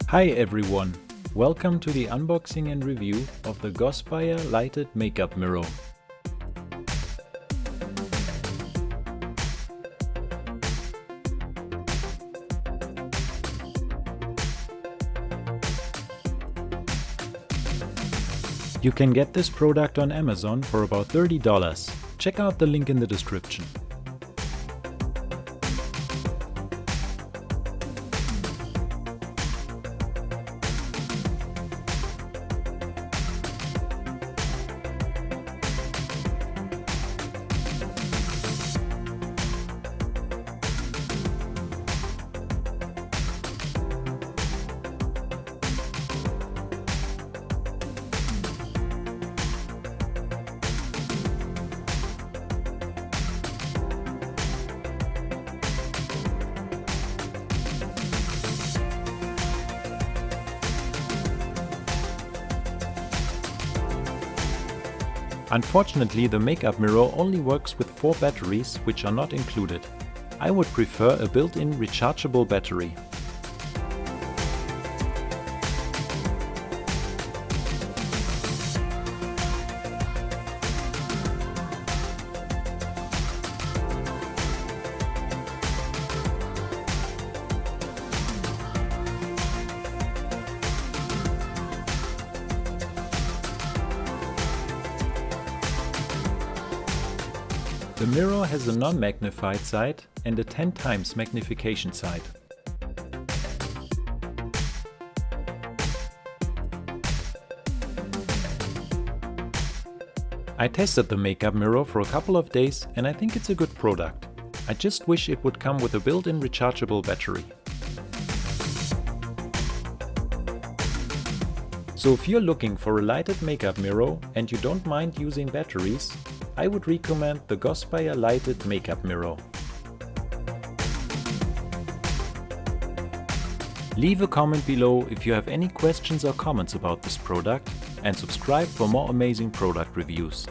Hi everyone, welcome to the unboxing and review of the Gospire lighted makeup mirror. You can get this product on Amazon for about $30. Check out the link in the description. Unfortunately, the makeup mirror only works with 4 batteries, which are not included. I would prefer a built-in rechargeable battery. The mirror has a non-magnified side and a 10 times magnification side. I tested the makeup mirror for a couple of days and I think it's a good product. I just wish it would come with a built-in rechargeable battery. So if you're looking for a lighted makeup mirror and you don't mind using batteries, I would recommend the Gospire lighted makeup mirror. Leave a comment below if you have any questions or comments about this product and subscribe for more amazing product reviews.